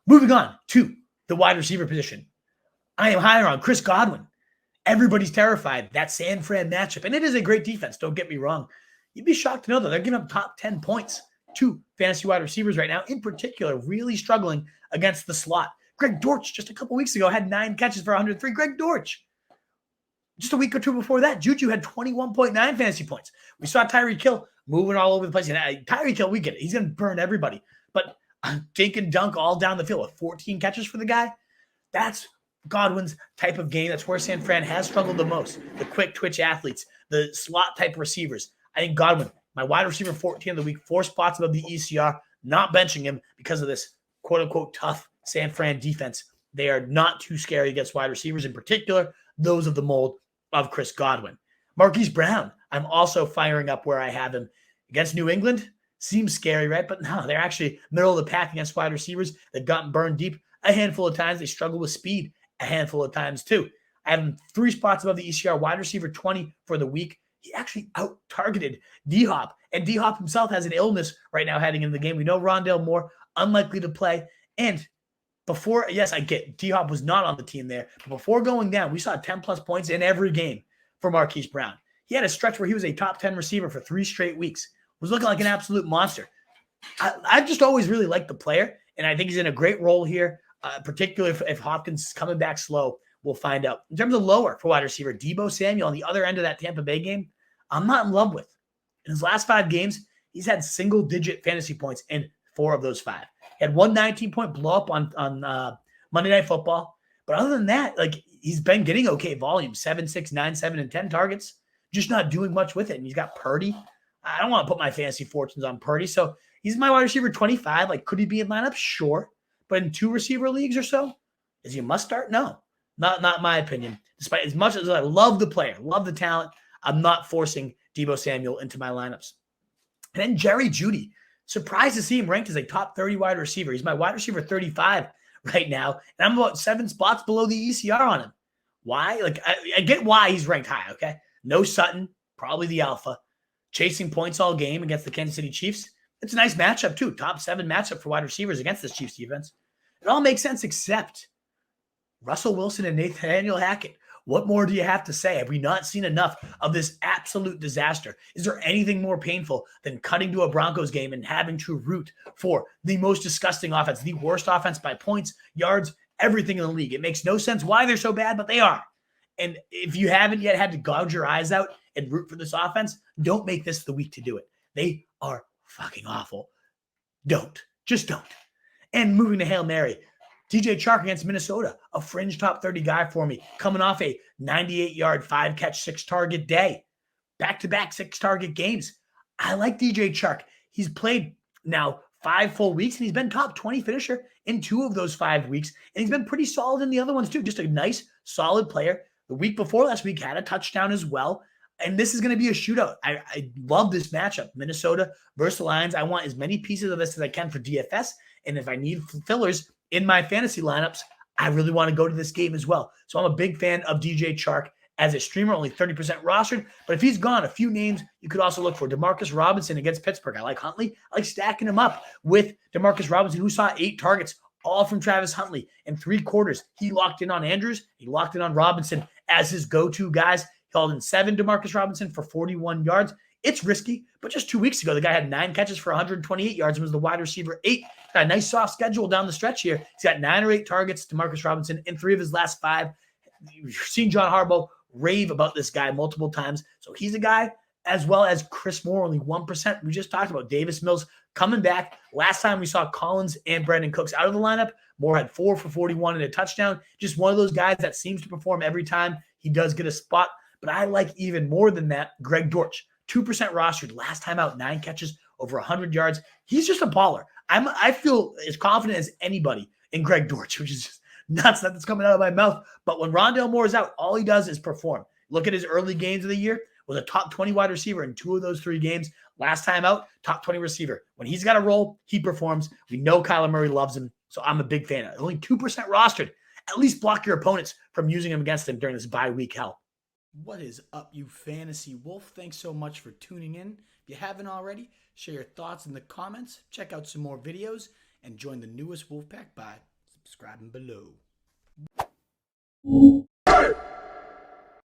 Moving on to the wide receiver position. I am higher on Chris Godwin. Everybody's terrified. That San Fran matchup. And it is a great defense. Don't get me wrong. You'd be shocked to know that they're giving up top 10 points to fantasy wide receivers right now. In particular, really struggling against the slot. Greg Dortch, just a couple weeks ago, had 9 catches for 103. Greg Dortch. Just a week or two before that, Juju had 21.9 fantasy points. We saw Tyreek Hill moving all over the place. And Tyreek Hill, we get it. He's going to burn everybody. But dink and dunk all down the field with 14 catches for the guy. That's Godwin's type of game. That's where San Fran has struggled the most. The quick twitch athletes, the slot type receivers. I think Godwin, my wide receiver 14 of the week, 4 spots above the ECR, not benching him because of this quote-unquote tough San Fran defense. They are not too scary against wide receivers, in particular, those of the mold of Chris Godwin. Marquise Brown, I'm also firing up where I have him. Against New England, seems scary, right? But no, they're actually middle of the pack against wide receivers. They've gotten burned deep a handful of times. They struggle with speed a handful of times too. I have him 3 spots above the ECR, wide receiver 20 for the week. He actually out-targeted D-Hop, and D-Hop himself has an illness right now heading into the game. We know Rondale Moore, unlikely to play. And before, yes, I get D-Hop was not on the team there, but before going down, we saw 10-plus points in every game for Marquise Brown. He had a stretch where he was a top 10 receiver for 3 straight weeks. Was looking like an absolute monster. I just always really liked the player, and I think he's in a great role here, particularly if Hopkins is coming back slow. We'll find out. In terms of lower for wide receiver, Deebo Samuel on the other end of that Tampa Bay game, I'm not in love with. In his last 5 games, he's had single-digit fantasy points in 4 of those 5. He had one 19-point blow-up on Monday Night Football. But other than that, like, he's been getting okay volume, 7, 6, 9, 7, and 10 targets, just not doing much with it. And he's got Purdy. I don't want to put my fantasy fortunes on Purdy. So he's my wide receiver 25. Like, could he be in lineup? Sure. But in 2 receiver leagues or so, is he a must start? No. Not my opinion. Despite as much as I love the player, love the talent, I'm not forcing Deebo Samuel into my lineups. And then Jerry Jeudy. Surprised to see him ranked as a top 30 wide receiver. He's my wide receiver 35 right now, and I'm about 7 spots below the ECR on him. Why? Like, I get why he's ranked high, okay? No Sutton, probably the alpha. Chasing points all game against the Kansas City Chiefs. It's a nice matchup, too. Top 7 matchup for wide receivers against this Chiefs defense. It all makes sense except Russell Wilson and Nathaniel Hackett. What more do you have to say? Have we not seen enough of this absolute disaster? Is there anything more painful than cutting to a Broncos game and having to root for the most disgusting offense, the worst offense by points, yards, everything in the league? It makes no sense why they're so bad, but they are. And if you haven't yet had to gouge your eyes out and root for this offense, don't make this the week to do it. They are fucking awful. Don't. Just don't. And moving to Hail Mary, DJ Chark against Minnesota, a fringe top 30 guy for me, coming off a 98-yard, 5-catch, 6-target day. Back-to-back 6-target games. I like DJ Chark. He's played now 5 full weeks, and he's been top 20 finisher in 2 of those 5 weeks, and he's been pretty solid in the other ones too. Just a nice, solid player. The week before last week had a touchdown as well, and this is going to be a shootout. I love this matchup, Minnesota versus the Lions. I want as many pieces of this as I can for DFS, and if I need fillers in my fantasy lineups, I really want to go to this game as well. So I'm a big fan of DJ Chark as a streamer, only 30% rostered. But if he's gone, a few names you could also look for. Demarcus Robinson against Pittsburgh. I like Huntley. I like stacking him up with Demarcus Robinson, who saw 8 targets, all from Travis Huntley in 3 quarters. He locked in on Andrews. He locked in on Robinson as his go-to guys. He called in 7 Demarcus Robinson for 41 yards. It's risky, but just 2 weeks ago, the guy had 9 catches for 128 yards and was the wide receiver 8. Got a nice soft schedule down the stretch here. He's got 9 or 8 targets to Demarcus Robinson in 3 of his last 5. You've seen John Harbaugh rave about this guy multiple times. So he's a guy, as well as Chris Moore, only 1%. We just talked about Davis Mills coming back. Last time we saw Collins and Brandon Cooks out of the lineup. Moore had 4 for 41 and a touchdown. Just one of those guys that seems to perform every time he does get a spot. But I like even more than that, Greg Dortch. 2% rostered. Last time out, 9 catches, over 100 yards. He's just a baller. I feel as confident as anybody in Greg Dortch, which is just nuts that that's coming out of my mouth. But when Rondale Moore is out, all he does is perform. Look at his early games of the year. Was a top 20 wide receiver in 2 of those 3 games. Last time out, top 20 receiver. When he's got a role, he performs. We know Kyler Murray loves him, so I'm a big fan of it. Only 2% rostered. At least block your opponents from using him against them during this bye-week hell. What is up, you fantasy wolf? Thanks so much for tuning in. If you haven't already, share your thoughts in the comments, check out some more videos, and join the newest Wolfpack by subscribing below.